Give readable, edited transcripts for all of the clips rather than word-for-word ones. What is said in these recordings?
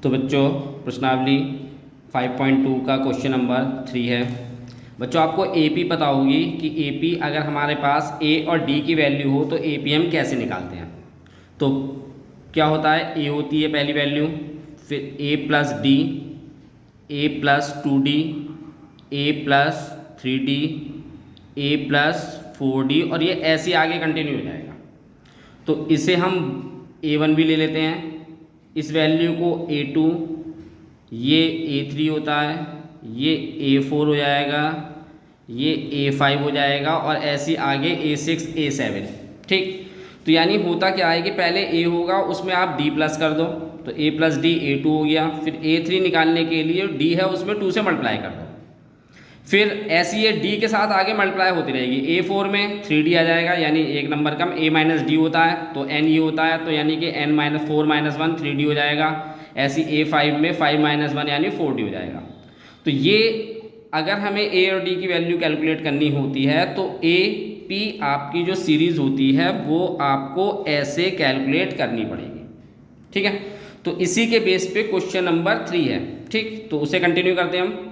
तो बच्चों प्रश्नावली 5.2 का क्वेश्चन नंबर 3 है। बच्चों आपको एपी पता होगी कि एपी अगर हमारे पास ए और डी की वैल्यू हो तो एपी हम कैसे निकालते हैं। तो क्या होता है, ए होती है पहली वैल्यू, फिर ए प्लस डी, ए प्लस 2d, ए प्लस 3d, ए प्लस 4d और ये ऐसे आगे कंटिन्यू हो जाएगा। तो इसे हम a1 भी ले लेते हैं, इस वैल्यू को a2, ये a3 होता है, ये a4 हो जाएगा, ये a5 हो जाएगा और ऐसे आगे a6 a7। ठीक, तो यानी होता क्या है कि पहले a होगा उसमें आप d प्लस कर दो, तो a प्लस डी a2 हो गया। फिर a3 निकालने के लिए d है उसमें 2 से मल्टीप्लाई कर दो, फिर ऐसी ये d के साथ आगे मल्टीप्लाई होती रहेगी। a4 में 3d आ जाएगा यानी एक number come, a minus D होता है तो n ये होता है, तो यानी कि n माइनस 4 माइनस 1 3d हो जाएगा। ऐसी a5 में 5 माइनस 1 यानी 4d हो जाएगा। तो ये अगर हमें a और d की वैल्यू कैलकुलेट करनी होती है तो a p आपकी जो सीरीज़ होती है वो आपको ऐसे कैलकुलेट करनी पड़ेगी। ठीक है, तो इसी के बेस पे क्वेश्चन नंबर 3 है। ठीक, तो उसे कंटिन्यू करते हैं हम।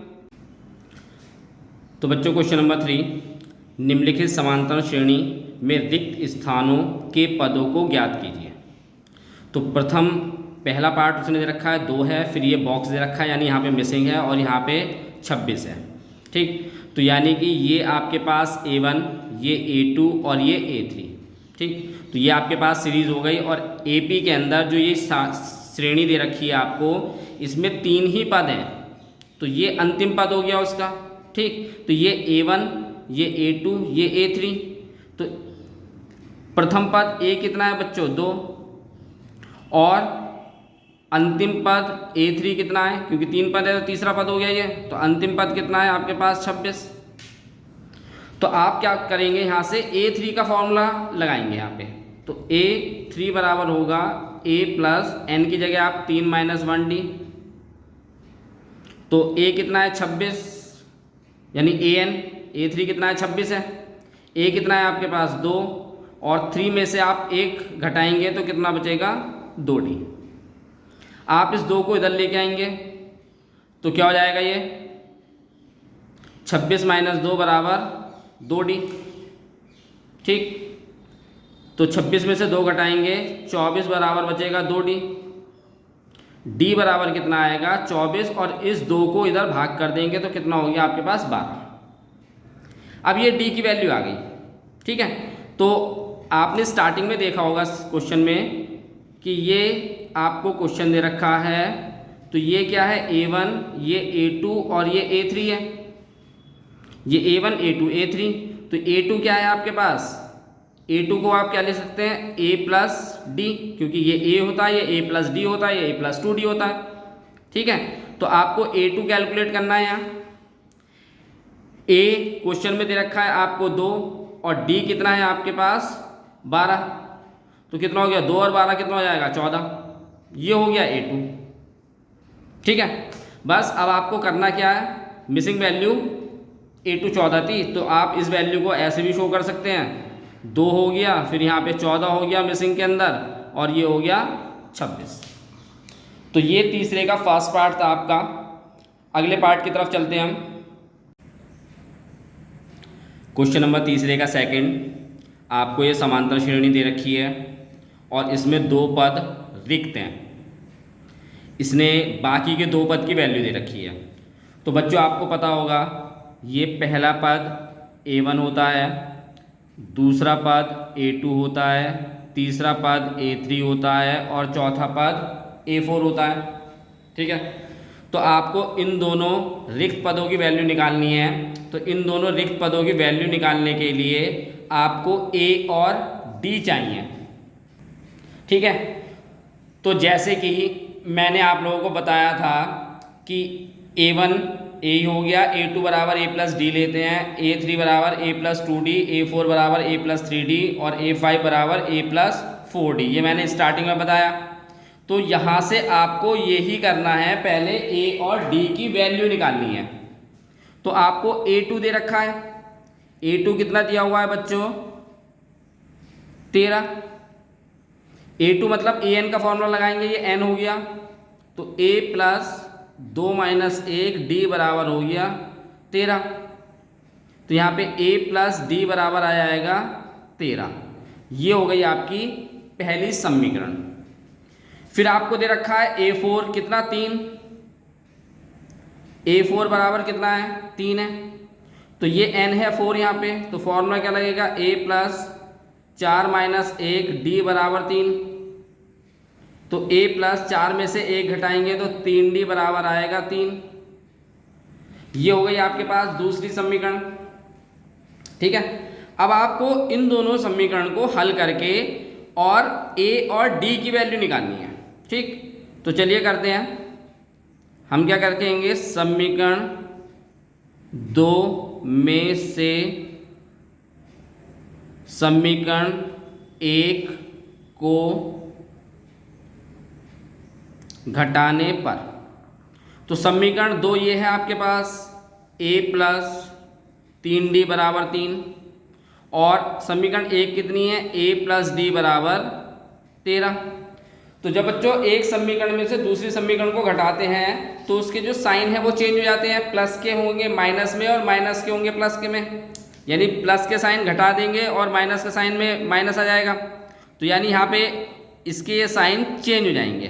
तो बच्चों क्वेश्चन नंबर 3, निम्नलिखित समांतर श्रेणी में रिक्त स्थानों के पदों को ज्ञात कीजिए। तो प्रथम पहला पार्ट उसने दे रखा है 2 है, फिर ये बॉक्स दे रखा है यानी यहाँ पे मिसिंग है और यहाँ पे 26 है। ठीक, तो यानी कि ये आपके पास a1, ये a2 और ये a3। ठीक, तो ये आपके पास सीरीज़ हो गई और AP के अंदर जो ये श्रेणी दे रखी है आपको, इसमें 3 ही पद हैं, तो ये अंतिम पद हो गया उसका। ठीक, तो ये a1, ये a2, ये a3। तो प्रथम पद a कितना है बच्चों 2 और अंतिम पद a3 कितना है, क्योंकि 3 पद है तो तीसरा पद हो गया ये, तो अंतिम पद कितना है आपके पास 26। तो आप क्या करेंगे, यहाँ से a3 का फॉर्मूला लगाएंगे यहाँ पे। तो a3 बराबर होगा a प्लस n की जगह आप 3 माइनस 1d, तो a कितना है 26 यानी a3 कितना है 26 है, a कितना है आपके पास 2 और 3 में से आप 1 घटाएंगे तो कितना बचेगा 2d। आप इस 2 को इधर लेके आएंगे तो क्या हो जाएगा, ये 26 माइनस 2 बराबर 2d। ठीक, तो 26 में से 2 घटाएंगे 24 बराबर बचेगा 2d। d बराबर कितना आएगा 24 और इस 2 को इधर भाग कर देंगे तो कितना हो गया आपके पास 12। अब ये d की वैल्यू आ गई। ठीक है, तो आपने स्टार्टिंग में देखा होगा क्वेश्चन में कि ये आपको क्वेश्चन दे रखा है, तो ये क्या है a1, ये a2 और ये a3 है। ये a1 a2 a3, तो a2 क्या है आपके पास, a2 को आप क्या ले सकते हैं a प्लस डी, क्योंकि ये a होता है, ये a प्लस डी होता है, ये a प्लस 2d होता है। ठीक है, तो आपको a2 कैलकुलेट करना है। यहाँ a क्वेश्चन में दे रखा है आपको 2 और d कितना है आपके पास 12, तो कितना हो गया 2 और 12 कितना हो जाएगा 14, ये हो गया a2। ठीक है, बस अब आपको करना क्या है, मिसिंग वैल्यू a2 14 थी, तो आप इस वैल्यू को ऐसे भी शो कर सकते हैं, 2 हो गया फिर यहाँ पे 14 हो गया मिसिंग के अंदर और ये हो गया 26। तो ये तीसरे का फर्स्ट पार्ट था आपका। अगले पार्ट की तरफ चलते हैं हम। क्वेश्चन नंबर तीसरे का सेकंड, आपको ये समांतर श्रेणी दे रखी है और इसमें 2 पद रिक्त हैं, इसने बाकी के 2 पद की वैल्यू दे रखी है। तो बच्चों आपको पता होगा ये पहला पद a1 होता है, दूसरा पद a2 होता है, तीसरा पद a3 होता है और चौथा पद a4 होता है। ठीक है, तो आपको इन दोनों रिक्त पदों की वैल्यू निकालनी है। तो इन दोनों रिक्त पदों की वैल्यू निकालने के लिए आपको a और d चाहिए। ठीक है, तो जैसे कि मैंने आप लोगों को बताया था कि a1 a हो गया, a2 बराबर a प्लस डी लेते हैं, a3 बराबर a प्लस 2d, a4 बराबर a प्लस 3d और a5 बराबर a प्लस 4d, ये मैंने स्टार्टिंग में बताया। तो यहाँ से आपको यही करना है, पहले a और d की वैल्यू निकालनी है। तो आपको a2 दे रखा है, a2 कितना दिया हुआ है बच्चों 13, a2 मतलब an का फॉर्मूला लगाएंगे, ये n हो गया तो a प्लस 2 माइनस 1 d बराबर हो गया 13। तो यहाँ पे a प्लस d बराबर आ जाएगा 13। ये हो गई आपकी पहली समीकरण। फिर आपको दे रखा है a4 कितना 3, a4 बराबर कितना है 3 है। तो ये n है 4 यहाँ पे, तो फॉर्मूला क्या लगेगा a प्लस 4 माइनस 1 d बराबर 3। तो a प्लस 4 में से 1 घटाएंगे तो 3d बराबर आएगा 3। ये हो गई आपके पास दूसरी समीकरण। ठीक है, अब आपको इन दोनों समीकरण को हल करके और a और d की वैल्यू निकालनी है। ठीक, तो चलिए करते हैं। हम क्या करेंगे, समीकरण 2 में से समीकरण 1 को घटाने पर, तो समीकरण 2 ये है आपके पास a प्लस 3d बराबर 3, और समीकरण 1 कितनी है a प्लस d बराबर 13। तो जब बच्चों एक समीकरण में से दूसरी समीकरण को घटाते हैं तो उसके जो साइन है वो चेंज हो जाते हैं, प्लस के होंगे माइनस में और माइनस के होंगे प्लस के में। यानी प्लस के साइन घटा देंगे और माइनस के साइन में माइनस आ जाएगा, तो यानी यहाँ पे इसके ये साइन चेंज हो जाएंगे।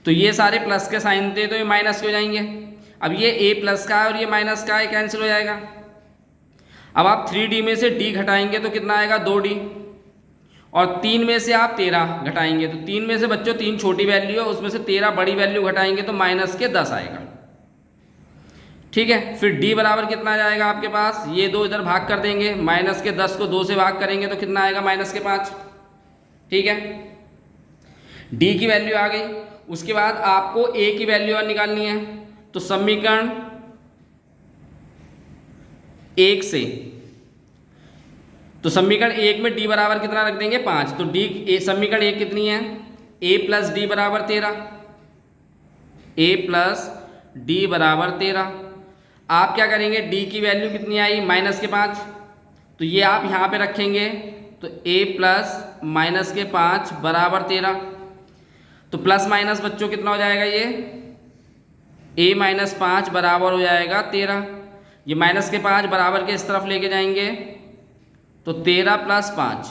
तो ये सारे प्लस के साइन थे तो ये माइनस के हो जाएंगे। अब ये a प्लस का है और ये माइनस का है, कैंसिल हो जाएगा। अब आप 3d में से d घटाएंगे तो कितना आएगा 2d, और 3 में से आप 13 घटाएंगे तो 3 में से बच्चों 3 छोटी वैल्यू है, उसमें से 13 बड़ी वैल्यू घटाएंगे तो माइनस के 10 आएगा। ठीक है, फिर d बराबर कितना आ जाएगा आपके पास, ये 2 इधर भाग कर देंगे, माइनस के 10 को 2 से भाग करेंगे तो कितना आएगा माइनस के 5। ठीक है, d की वैल्यू आ गई। उसके बाद आपको a की वैल्यू और निकालनी है। तो समीकरण 1 से, तो समीकरण 1 में d बराबर कितना रख देंगे 5, तो d समीकरण 1 कितनी है a प्लस d बराबर 13, a प्लस d बराबर 13। आप क्या करेंगे, d की वैल्यू कितनी आई माइनस के 5, तो ये आप यहाँ पे रखेंगे, तो a प्लस माइनस के 5 बराबर 13। तो प्लस माइनस बच्चों कितना हो जाएगा, ये a माइनस 5 बराबर हो जाएगा 13। ये माइनस के 5 बराबर के इस तरफ लेके जाएंगे तो 13 प्लस 5,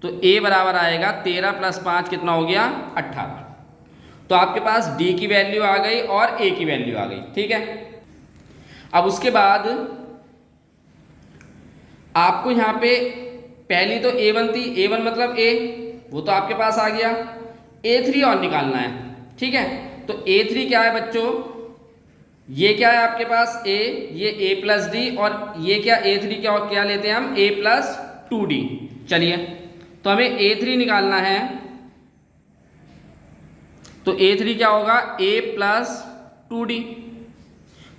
तो a बराबर आएगा 13 प्लस 5 कितना हो गया 18। तो आपके पास d की वैल्यू आ गई और a की वैल्यू आ गई। ठीक है, अब उसके बाद आपको यहाँ पे पहली तो a1 थी, a1 मतलब a, वो तो आपके पास आ गया। a3 और निकालना है। ठीक है, तो a3 क्या है बच्चों, ये क्या है आपके पास a, ये a प्लस डी, और ये क्या a3 क्या, और क्या लेते हैं हम a प्लस 2d। चलिए, तो हमें a3 निकालना है, तो a3 क्या होगा a प्लस 2d।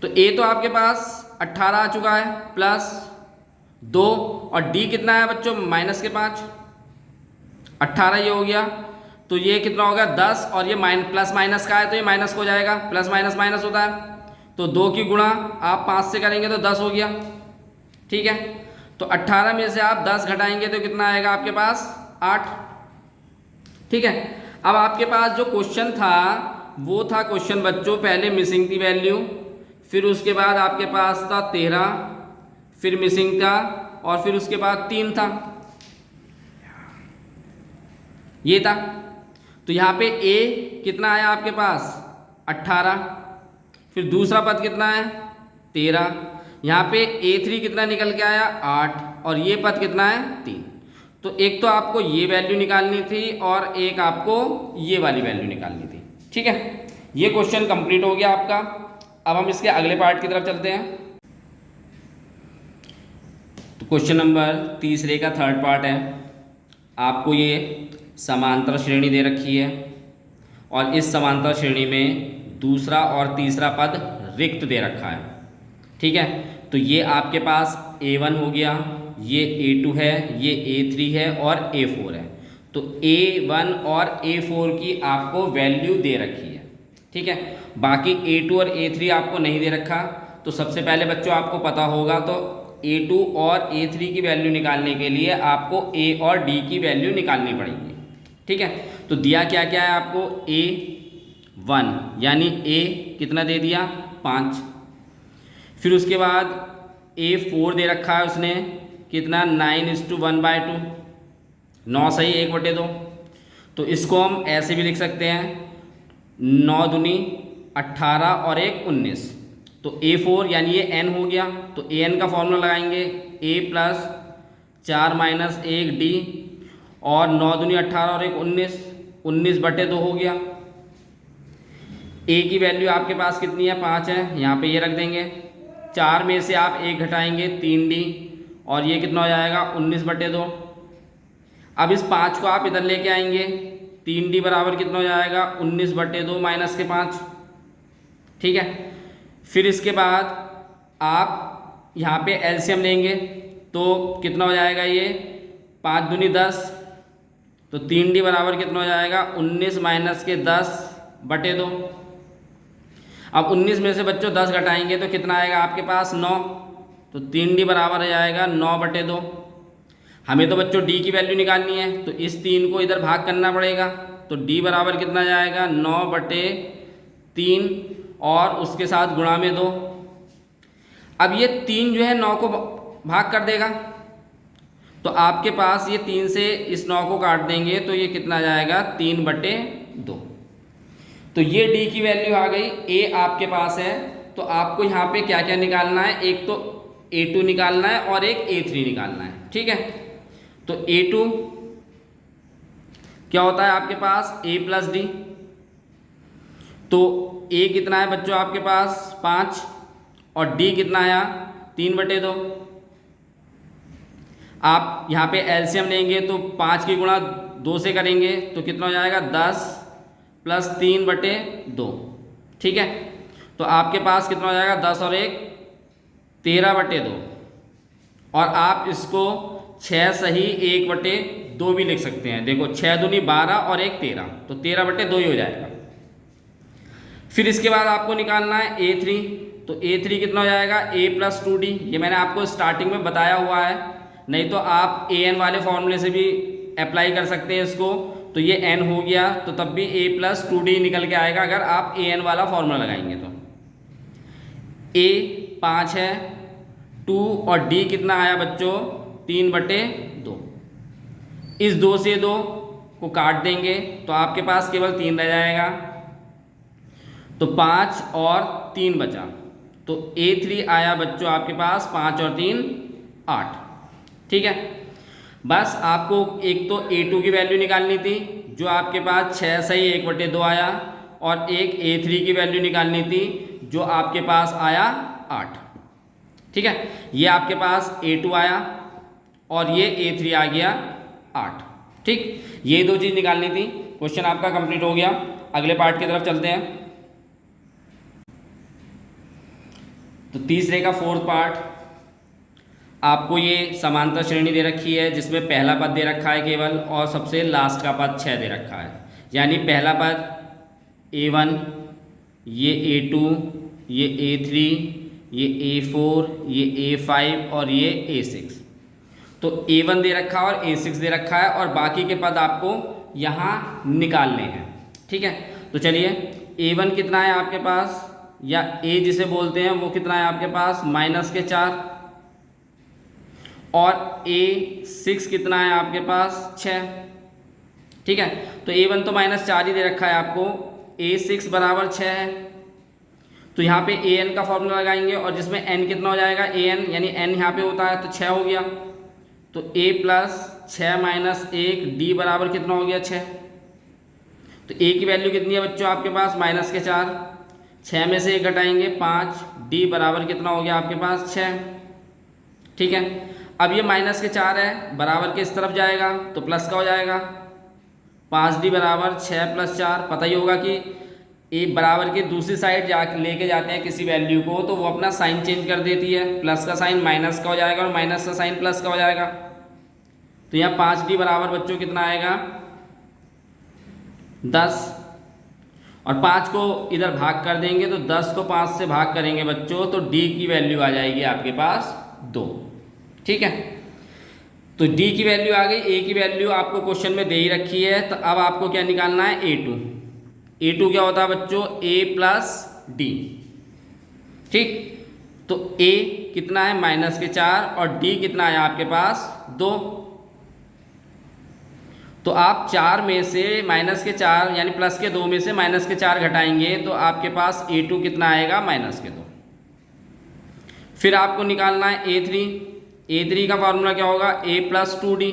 तो a तो आपके पास 18 आ चुका है प्लस 2, और d कितना है बच्चों माइनस के 5, 18 ये हो गया। तो ये कितना होगा 10, और ये प्लस माइनस का है तो ये माइनस हो जाएगा, प्लस माइनस माइनस होता है। तो 2 की गुणा आप 5 से करेंगे तो 10 हो गया। ठीक है, तो 18 में से आप 10 घटाएंगे तो कितना आएगा आपके पास 8। ठीक है, अब आपके पास जो क्वेश्चन था वो था क्वेश्चन बच्चों, पहले मिसिंग थी वैल्यू, फिर उसके बाद आपके पास था 13, फिर मिसिंग था, और फिर उसके बाद 3 था, ये था। तो यहाँ पे a कितना आया आपके पास 18, फिर दूसरा पद कितना है 13, यहाँ पे a3 कितना निकल के आया 8, और ये पद कितना है 3। तो एक तो आपको ये वैल्यू निकालनी थी और एक आपको ये वाली वैल्यू निकालनी थी। ठीक है, ये क्वेश्चन कंप्लीट हो गया आपका। अब हम इसके अगले पार्ट की तरफ चलते हैं। तो क्वेश्चन नंबर तीसरे का थर्ड पार्ट है। आपको ये समांतर श्रेणी दे रखी है, और इस समांतर श्रेणी में दूसरा और तीसरा पद रिक्त दे रखा है। ठीक है, तो ये आपके पास a1 हो गया, ये a2 है, ये a3 है और a4 है। तो a1 और a4 की आपको वैल्यू दे रखी है। ठीक है, बाकी a2 और a3 आपको नहीं दे रखा। तो सबसे पहले बच्चों आपको पता होगा, तो a2 और a3 की वैल्यू निकालने के लिए आपको a और d की वैल्यू निकालनी पड़ेगी। ठीक है, तो दिया क्या क्या है आपको, a 1, यानी ए कितना दे दिया 5। फिर उसके बाद A4 दे रखा है उसने कितना 9:1/2, 9 सही 1/2। तो इसको हम ऐसे भी लिख सकते हैं 9 दूनी 18 और 1 19। तो A4 यानी ये n हो गया, तो an का फॉर्मूला लगाएंगे a + 4 - 1 d, और 9 दूनी 18 और 1 19, 19/2 हो गया। a की वैल्यू आपके पास कितनी है 5 है, यहाँ पे ये रख देंगे। 4 में से आप 1 घटाएंगे 3d, और ये कितना हो जाएगा 19/2। अब इस 5 को आप इधर लेके आएंगे, 3d बराबर कितना हो जाएगा 19/2 माइनस के 5। ठीक है, फिर इसके बाद आप यहाँ पे एलसीएम लेंगे तो कितना हो जाएगा ये 5 दूनी 10, तो 3d बराबर कितना हो जाएगा 19 माइनस के 10/2। अब 19 में से बच्चों 10 घटाएंगे तो कितना आएगा आपके पास 9, तो 3d बराबर हो जाएगा 9/2। हमें तो बच्चों d की वैल्यू निकालनी है, तो इस 3 को इधर भाग करना पड़ेगा, तो d बराबर कितना जाएगा 9/3 और उसके साथ गुणा में 2। अब ये 3 जो है 9 को भाग कर देगा, तो आपके पास ये 3 से इस 9 को काट देंगे तो ये कितना जाएगा 3/2। तो ये d की वैल्यू आ गई। a आपके पास है, तो आपको यहाँ पे क्या क्या निकालना है, एक तो a2 निकालना है और एक a3 निकालना है। ठीक है, तो a2 क्या होता है आपके पास a + d, तो a कितना है बच्चों आपके पास 5 और d कितना आया 3/2। आप यहाँ पे एलसीएम लेंगे तो 5 की गुणा 2 से करेंगे तो कितना हो जाएगा 10 + 3/2। ठीक है, तो आपके पास कितना हो जाएगा 10 और 1 13/2, और आप इसको 6 सही 1/2 भी लिख सकते हैं। देखो 6 दूनी 12 और 1 13, तो 13/2 ही हो जाएगा। फिर इसके बाद आपको निकालना है a3, तो a3 कितना हो जाएगा a + 2d, ये मैंने आपको स्टार्टिंग में बताया हुआ है, नहीं तो आप an वाले फॉर्मूले से भी अप्लाई कर सकते हैं इसको। तो ये n हो गया, तो तब भी a + 2d निकल के आएगा अगर आप an वाला फॉर्मूला लगाएंगे। तो a 5 है, 2 और d कितना आया बच्चों 3/2। इस 2 से 2 को काट देंगे तो आपके पास केवल 3 रह जाएगा, तो 5 और 3 बचा, तो a3 आया बच्चों आपके पास 5 और 3 8। ठीक है, बस आपको एक तो a2 की वैल्यू निकालनी थी जो आपके पास 6 सही 1/2 आया, और एक a3 की वैल्यू निकालनी थी जो आपके पास आया 8। ठीक है, ये आपके पास a2 आया और ये a3 आ गया 8। ठीक, ये दो चीज़ निकालनी थी। क्वेश्चन आपका कंप्लीट हो गया। अगले पार्ट की तरफ चलते हैं। तो तीसरे का 4th पार्ट, आपको ये समांतर श्रेणी दे रखी है जिसमें पहला पद दे रखा है केवल, और सबसे लास्ट का पद 6 दे रखा है। यानी पहला पद a1, ये a2, ये a3, ये a4, ये a5 और ये a6। तो a1 दे रखा है और a6 दे रखा है, और बाकी के पद आपको यहाँ निकालने हैं। ठीक है, तो चलिए a1 कितना है आपके पास, या a जिसे बोलते हैं वो कितना है आपके पास -4, और a6 कितना है आपके पास 6। ठीक है, तो a1 तो -4 ही दे रखा है आपको, a6 बराबर 6 है, तो यहाँ पे an का फॉर्मूला लगाएंगे, और जिसमें n कितना हो जाएगा an, यानी n यहाँ पे होता है तो 6 हो गया, तो a + 6 - 1 d बराबर कितना हो गया 6। तो a की वैल्यू कितनी है बच्चों आपके पास -4, 6 में से 1 घटाएंगे 5, d बराबर कितना हो गया आपके पास 6। ठीक है, अब ये -4 है, बराबर के इस तरफ जाएगा तो प्लस का हो जाएगा, 5d बराबर 6 + 4। पता ही होगा कि ए बराबर के दूसरी साइड जा लेके जाते हैं किसी वैल्यू को तो वो अपना साइन चेंज कर देती है, प्लस का साइन माइनस का हो जाएगा और माइनस का साइन प्लस का हो जाएगा। तो यहाँ 5d बराबर बच्चों कितना आएगा 10, और 5 को इधर भाग कर देंगे तो 10 को 5 से भाग करेंगे बच्चों, तो d की वैल्यू आ जाएगी आपके पास 2। ठीक है, तो d की वैल्यू आ गई, a की वैल्यू आपको क्वेश्चन में दे ही रखी है, तो अब आपको क्या निकालना है a2। A2 क्या होता है बच्चों, A प्लस डी। ठीक, तो A कितना है -4 और D कितना है आपके पास 2। तो आप 4 में से -4 यानी +2 में से -4 घटाएंगे तो आपके पास A2 कितना आएगा -2। फिर आपको निकालना है A3। A3 का फॉर्मूला क्या होगा, A + 2D।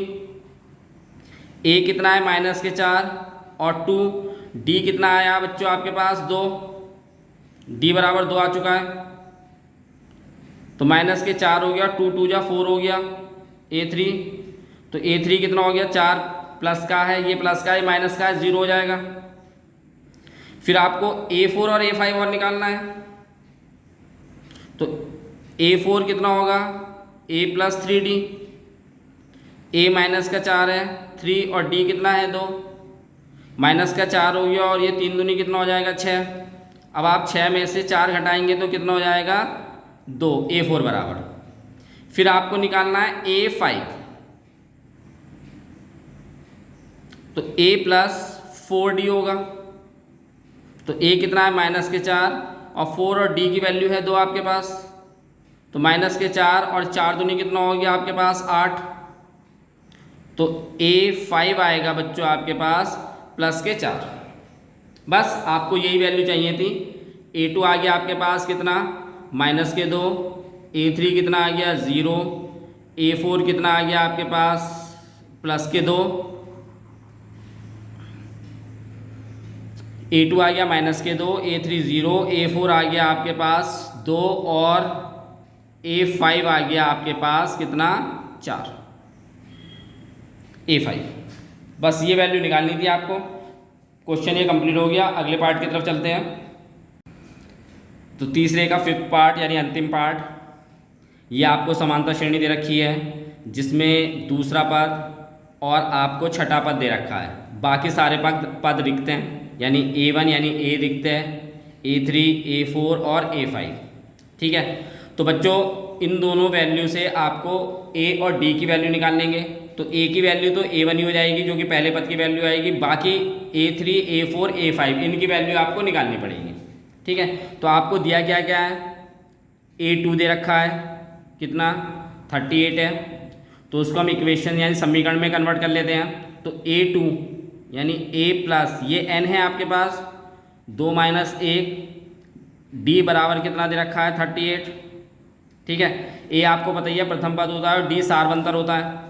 A कितना है -4 और 2, D कितना आया बच्चों आपके पास 2, D बराबर 2 आ चुका है। तो -4 हो गया, 2 2 जा 4 हो गया A3। तो A3 कितना हो गया, 4 प्लस का है, ये प्लस का है, माइनस का है, 0 हो जाएगा। फिर आपको A4 और A5 और निकालना है। तो A4 कितना होगा, A + 3D। A -4 है 3 और D कितना है 2, -4 हो गया और ये 3 दूनी कितना हो जाएगा 6। अब आप 6 में से 4 घटाएंगे तो कितना हो जाएगा 2, A4 बराबर। फिर आपको निकालना है A5। तो A + 4D होगा। तो A कितना है -4 और 4 और D की वैल्यू है 2 आपके पास। तो -4 और 4 दूनी कितना हो गया आपके पास 8। तो A5 आएगा बच्चों आपके पास +4। बस आपको यही वैल्यू चाहिए थी। A2 आ गया आपके पास कितना -2, A3 कितना आ गया 0, A4 कितना आ गया आपके पास +2, A2 आ गया -2, A3 0, A4 आ गया आपके पास 2 और A5 आ गया आपके पास कितना 4, A5। बस ये वैल्यू निकालनी थी आपको। क्वेश्चन ये कंप्लीट हो गया। अगले पार्ट की तरफ चलते हैं। तो तीसरे का 5th पार्ट यानी अंतिम पार्ट, ये आपको समानता श्रेणी दे रखी है जिसमें दूसरा पद और आपको छठा पद दे रखा है। बाकी सारे पद रिक्त हैं, यानी A1 यानी A रिक्त है, A3, A4 और A5। ठीक है, तो बच्चों इन दोनों वैल्यू से आपको A और D की वैल्यू निकाल लेंगे। तो A की वैल्यू तो A1 ही हो जाएगी जो कि पहले पद की वैल्यू आएगी। बाकी A3, A4, A5 इनकी वैल्यू आपको निकालनी पड़ेगी। ठीक है, तो आपको दिया क्या है, A2 दे रखा है कितना 38 है। तो उसको हम इक्वेशन यानी समीकरण में कन्वर्ट कर लेते हैं। तो A2 यानी A प्लस ये n है आपके पास 2 - 1, D बराबर कितना दे रखा है 38। ठीक है, A आपको पता ही है प्रथम पद होता है और D सार्वंतर होता है।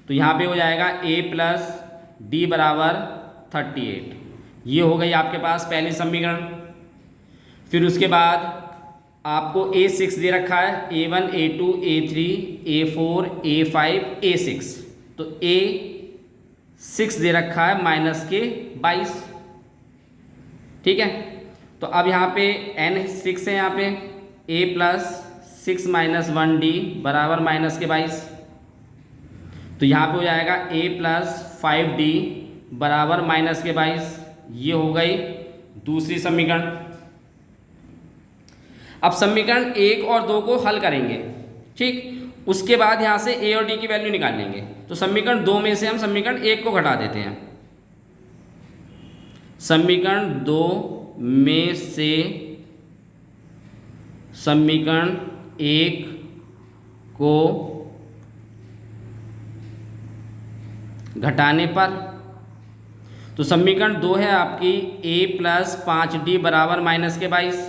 तो यहाँ पे हो जाएगा A + D बराबर 38। ये हो गई आपके पास पहली समीकरण। फिर उसके बाद आपको A6 दे रखा है, A1, A2, A3, A4, A5, A6। तो A6 दे रखा है -22। ठीक है, तो अब यहाँ पे n6 है, यहाँ पे A + 6 - 1D बराबर -22। तो यहाँ पे हो जाएगा A + 5D बराबर -22। ये हो गई दूसरी समीकरण। अब समीकरण 1 और 2 को हल करेंगे। ठीक, उसके बाद यहाँ से A और D की वैल्यू निकाल लेंगे। तो समीकरण 2 में से हम समीकरण 1 को घटा देते हैं। समीकरण 2 में से समीकरण 1 को घटाने पर तो समीकरण 2 है आपकी A + 5D बराबर -22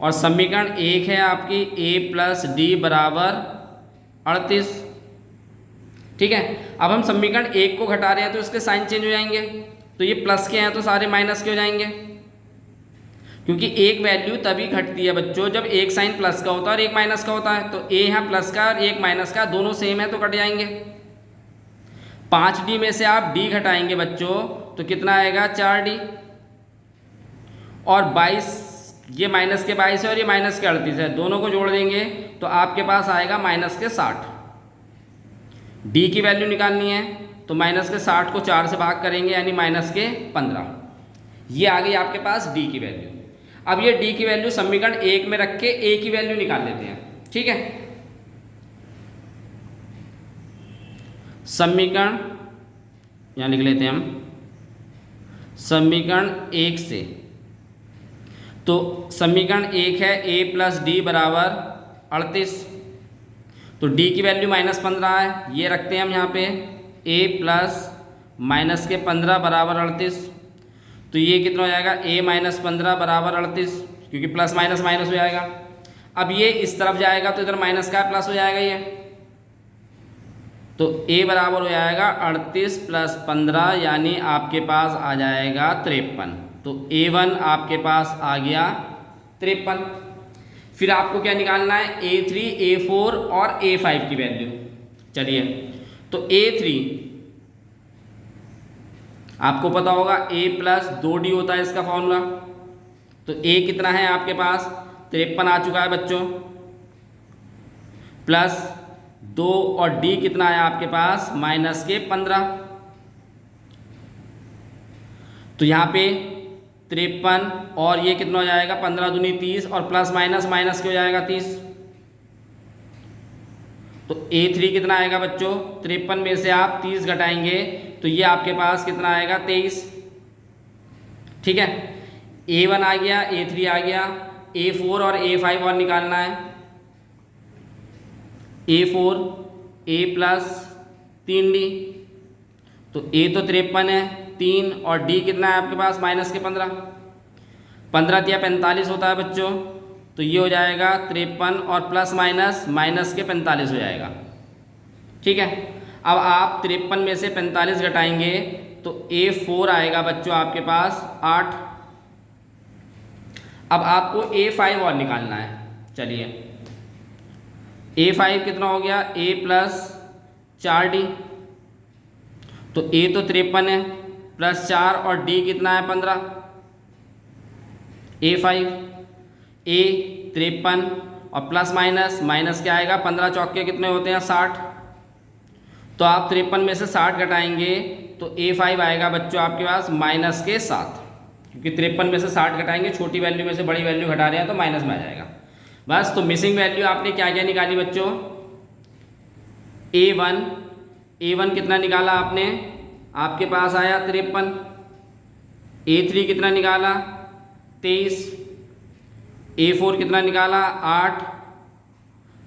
और समीकरण 1 है आपकी A + D बराबर 38। ठीक है, अब हम समीकरण 1 को घटा रहे हैं तो इसके साइन चेंज हो जाएंगे। तो ये प्लस के हैं तो सारे माइनस के हो जाएंगे, क्योंकि एक वैल्यू तभी घटती है बच्चों जब एक साइन प्लस का होता है और एक माइनस का होता है। तो A यहाँ प्लस का और एक माइनस का, दोनों सेम है तो कट जाएंगे। 5D में से आप D घटाएंगे बच्चों तो कितना आएगा 4D और 22, ये -22 है और ये -38 है, दोनों को जोड़ देंगे तो आपके पास आएगा -60। D की वैल्यू निकालनी है तो -60 को 4 से भाग करेंगे यानी -15। ये आ गई आपके पास D की वैल्यू। अब ये D की वैल्यू समीकरण 1 में रख के A की वैल्यू निकाल लेते हैं। ठीक है, समीकरण यहाँ लिख लेते हैं हम, समीकरण 1 से, तो समीकरण 1 है a प्लस डी बराबर 38। तो d की वैल्यू -15 है, ये रखते हैं हम यहाँ पे a प्लस माइनस के 15 बराबर 38। तो ये कितना हो जाएगा a माइनस 15 बराबर 38, क्योंकि प्लस माइनस माइनस हो जाएगा। अब ये इस तरफ जाएगा तो इधर माइनस का प्लस हो जाएगा ये, तो a बराबर हो जाएगा 38 प्लस 15, यानी आपके पास आ जाएगा 53। तो a1 आपके पास आ गया 53। फिर आपको क्या निकालना है, a3, a4 और a5 की वैल्यू। चलिए, तो a3 आपको पता होगा a प्लस 2d होता है इसका फॉर्मूला। तो a कितना है आपके पास 53 आ चुका है बच्चों, प्लस 2 और d कितना है आपके पास माइनस के 15। तो यहाँ पे 53 और ये कितना हो जाएगा 15 दूनी 30 और प्लस माइनस माइनस के हो जाएगा 30। तो a3 कितना आएगा बच्चों, 53 में से आप 30 घटाएंगे तो ये आपके पास कितना आएगा 23। ठीक है, a1 आ गया, a3 आ गया, a4 और a5 और निकालना है। a4 a प्लस 3d, तो a तो 53 है 3 और d कितना है आपके पास माइनस के 15। 15 या 45 होता है बच्चों, तो ये हो जाएगा 53 और प्लस माइनस माइनस के 45 हो जाएगा। ठीक है, अब आप 53 में से 45 घटाएंगे तो a4 आएगा बच्चों आपके पास 8। अब आपको a5 और निकालना है। चलिए, a5 कितना हो गया a प्लस 4d, तो a तो 53 है प्लस 4 और d कितना है 15। a5 a 53 और प्लस माइनस माइनस क्या आएगा 15 चौके कितने होते हैं 60। तो आप 53 में से 60 घटाएंगे तो a5 आएगा बच्चों आपके पास माइनस के 7, क्योंकि 53 में से 60 घटाएंगे, छोटी वैल्यू में से बड़ी वैल्यू घटा रहे हैं तो माइनस में आ जाएगा बस। तो मिसिंग वैल्यू आपने क्या क्या निकाली बच्चों, a1 कितना निकाला आपने, आपके पास आया 53। a3 कितना निकाला 23, a4 कितना निकाला 8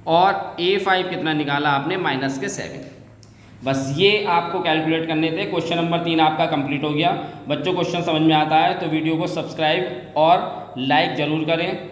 और a5 कितना निकाला आपने माइनस के 7। बस ये आपको कैलकुलेट करने थे। क्वेश्चन नंबर 3 आपका कंप्लीट हो गया। बच्चों क्वेश्चन समझ में आता है तो वीडियो को सब्सक्राइब और लाइक ज़रूर करें।